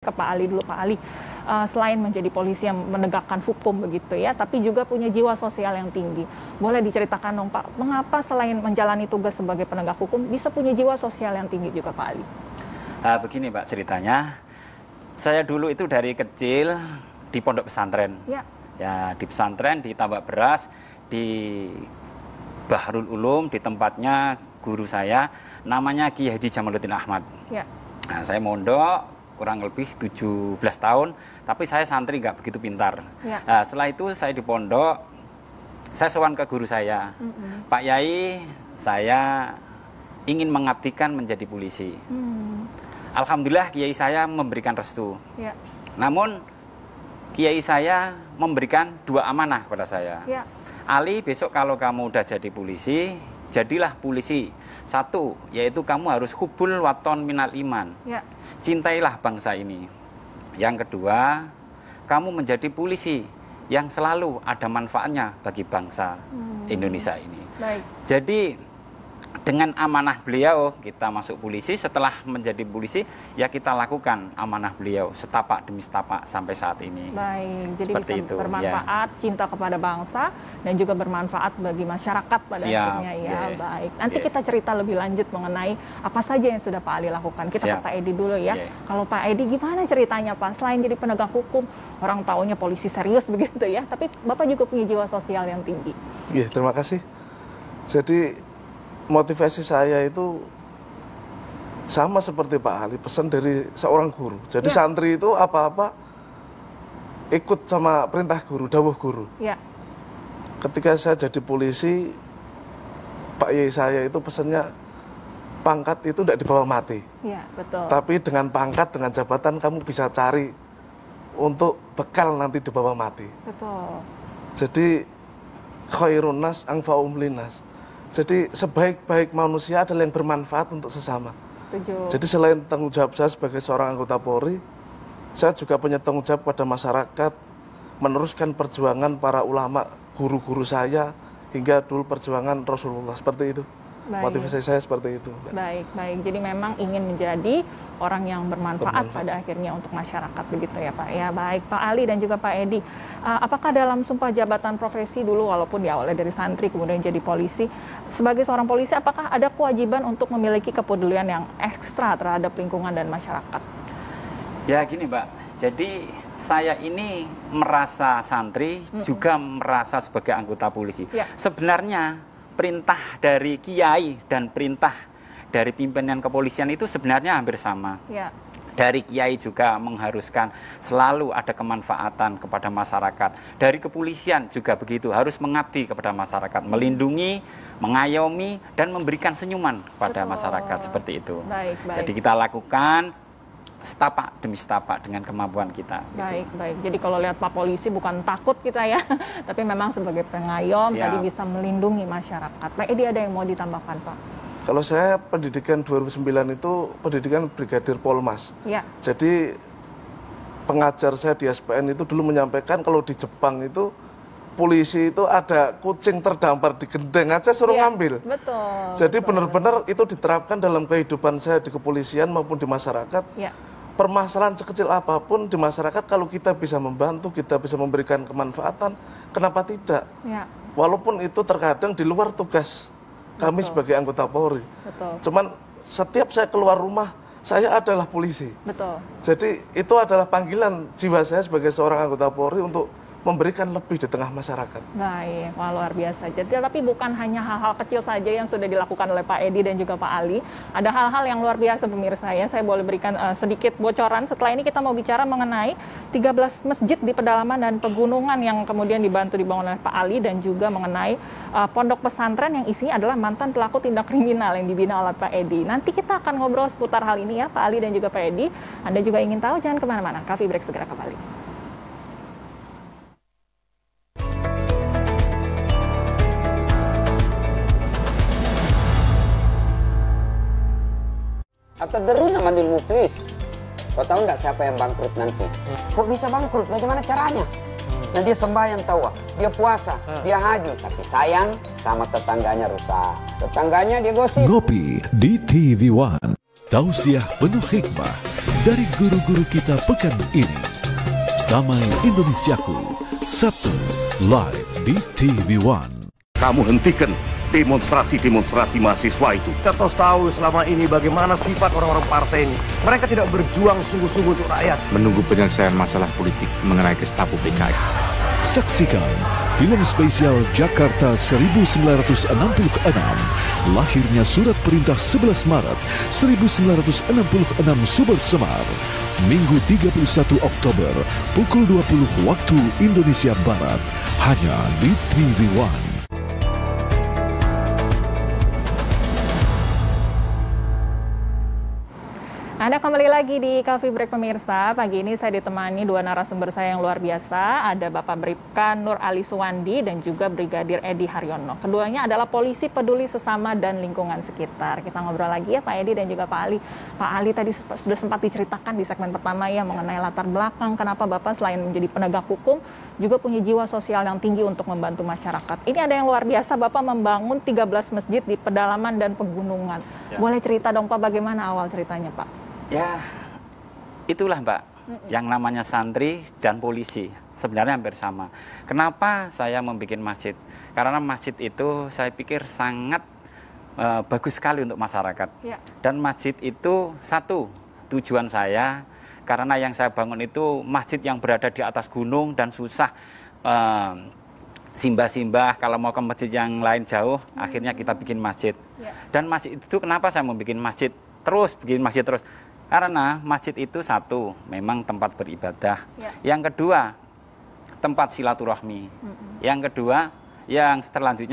ke Pak Ali dulu, Pak Ali. Selain menjadi polisi yang menegakkan hukum begitu ya, tapi juga punya jiwa sosial yang tinggi. Boleh diceritakan dong Pak, mengapa selain menjalani tugas sebagai penegak hukum bisa punya jiwa sosial yang tinggi juga Pak Ali? Begini Pak ceritanya, saya dulu itu dari kecil di pondok pesantren. Ya di pesantren, di Tambak Beras, di Bahrul Ulum, di tempatnya guru saya namanya Ki Haji Jamaluddin Ahmad. Nah, saya mondok kurang lebih 17 tahun, tapi saya santri nggak begitu pintar. Nah, setelah itu saya di pondok, saya sowan ke guru saya, Pak Yai, saya ingin mengabdikan menjadi polisi. Alhamdulillah Kiai saya memberikan restu. Namun Kiai saya memberikan 2 amanah kepada saya. Ali, besok kalau kamu udah jadi polisi, jadilah polisi. 1, yaitu kamu harus hubul waton minal iman. Cintailah bangsa ini. Yang kedua, kamu menjadi polisi yang selalu ada manfaatnya bagi bangsa Indonesia ini. Jadi dengan amanah beliau kita masuk polisi, setelah menjadi polisi ya kita lakukan amanah beliau setapak demi setapak sampai saat ini. Jadi seperti bisa itu, bermanfaat, cinta kepada bangsa dan juga bermanfaat bagi masyarakat pada akhirnya ya. Nanti kita cerita lebih lanjut mengenai apa saja yang sudah Pak Ali lakukan. Kita ke Pak Edi dulu ya. Kalau Pak Edi gimana ceritanya Pak? Selain jadi penegak hukum, orang taunya polisi serius begitu ya, tapi Bapak juga punya jiwa sosial yang tinggi. Iya, terima kasih. Jadi motivasi saya itu sama seperti Pak Ali, pesan dari seorang guru. Jadi santri itu apa-apa ikut sama perintah guru, dawuh guru. Ketika saya jadi polisi, Pak Yai saya itu pesannya pangkat itu tidak dibawa mati. Tapi dengan pangkat, dengan jabatan kamu bisa cari untuk bekal nanti dibawa mati. Jadi khairun nas anfa'uhum linnas. Jadi sebaik-baik manusia adalah yang bermanfaat untuk sesama. Jadi selain tanggung jawab saya sebagai seorang anggota Polri, saya juga punya tanggung jawab pada masyarakat, meneruskan perjuangan para ulama, guru-guru saya, hingga dulu perjuangan Rasulullah, seperti itu. Motivasi saya seperti itu. Baik. Jadi memang ingin menjadi orang yang bermanfaat pada akhirnya untuk masyarakat begitu ya Pak. Ya baik Pak Ali dan juga Pak Edi. Apakah dalam sumpah jabatan profesi dulu walaupun diawali dari santri kemudian jadi polisi, sebagai seorang polisi apakah ada kewajiban untuk memiliki kepedulian yang ekstra terhadap lingkungan dan masyarakat? Ya gini Mbak, jadi saya ini merasa santri juga merasa sebagai anggota polisi. Sebenarnya perintah dari kiai dan perintah dari pimpinan kepolisian itu sebenarnya hampir sama. Dari kiai juga mengharuskan selalu ada kemanfaatan kepada masyarakat. Dari kepolisian juga begitu, harus mengabdi kepada masyarakat, melindungi, mengayomi, dan memberikan senyuman kepada masyarakat seperti itu. Jadi kita lakukan setapak demi setapak dengan kemampuan kita. Baik. Jadi kalau lihat Pak Polisi bukan takut kita ya, tapi memang sebagai pengayom tadi bisa melindungi masyarakat. Pak Edi ada yang mau ditambahkan Pak? Kalau saya pendidikan 2009 itu pendidikan Brigadir Polmas. Jadi pengajar saya di SPN itu dulu menyampaikan kalau di Jepang itu polisi itu ada kucing terdampar di gendeng aja suruh ngambil. Jadi benar-benar itu diterapkan dalam kehidupan saya di kepolisian maupun di masyarakat. Permasalahan sekecil apapun di masyarakat kalau kita bisa membantu, kita bisa memberikan kemanfaatan, kenapa tidak? Walaupun itu terkadang di luar tugas kami sebagai anggota Polri. Cuman setiap saya keluar rumah, saya adalah polisi. Jadi itu adalah panggilan jiwa saya sebagai seorang anggota Polri untuk memberikan lebih di tengah masyarakat. Baik, luar biasa. Jadi tapi bukan hanya hal-hal kecil saja yang sudah dilakukan oleh Pak Edi dan juga Pak Ali. Ada hal-hal yang luar biasa pemirsa ya. Saya boleh berikan sedikit bocoran. Setelah ini kita mau bicara mengenai 13 masjid di pedalaman dan pegunungan yang kemudian dibantu dibangun oleh Pak Ali dan juga mengenai pondok pesantren yang isinya adalah mantan pelaku tindak kriminal yang dibina oleh Pak Edi. Nanti kita akan ngobrol seputar hal ini ya Pak Ali dan juga Pak Edi. Anda juga ingin tahu? Jangan kemana-mana. Coffee Break segera kembali. Atadrun Ahmadul Muflis. Kau tahu nggak siapa yang bangkrut nanti? Kok bisa bangkrut? Bagaimana caranya? Nah dia sembahyang tawa, dia puasa, dia haji, tapi sayang sama tetangganya rusak. Tetangganya dia gosip. Ngopi di TV One. Tausiah penuh hikmah dari guru-guru kita pekan ini. Damai Indonesiaku, Sabtu, live di TV One. Kamu hentikan demonstrasi-demonstrasi mahasiswa itu. Kita terus tahu selama ini bagaimana sifat orang-orang partai ini. Mereka tidak berjuang sungguh-sungguh untuk rakyat. Menunggu penyelesaian masalah politik mengenai Gestapo PKI. Saksikan film spesial Jakarta 1966, lahirnya Surat Perintah 11 Maret 1966 Sumber Semar, Minggu 31 Oktober pukul 20 waktu Indonesia Barat, hanya di TV One. Anda kembali lagi di Coffee Break pemirsa. Pagi ini saya ditemani dua narasumber saya yang luar biasa. Ada Bapak Bribka Nur Ali Suwandi dan juga Brigadir Edi Haryono. Keduanya adalah polisi peduli sesama dan lingkungan sekitar. Kita ngobrol lagi ya Pak Edi dan juga Pak Ali. Pak Ali tadi sudah sempat diceritakan di segmen pertama ya mengenai latar belakang kenapa Bapak selain menjadi penegak hukum juga punya jiwa sosial yang tinggi untuk membantu masyarakat. Ini ada yang luar biasa, Bapak membangun 13 masjid di pedalaman dan pegunungan. Boleh cerita dong Pak bagaimana awal ceritanya Pak? Ya, itulah Mbak, yang namanya santri dan polisi, sebenarnya hampir sama. Kenapa saya membuat masjid? Karena masjid itu saya pikir sangat bagus sekali untuk masyarakat. Ya. Dan masjid itu satu, tujuan saya, karena yang saya bangun itu masjid yang berada di atas gunung dan susah simbah-simbah, kalau mau ke masjid yang lain jauh, akhirnya kita bikin masjid. Ya. Dan masjid itu kenapa saya mau bikin masjid terus? Karena masjid itu satu, memang tempat beribadah. Ya. Yang kedua, tempat silaturahmi. Yang kedua, yang selanjutnya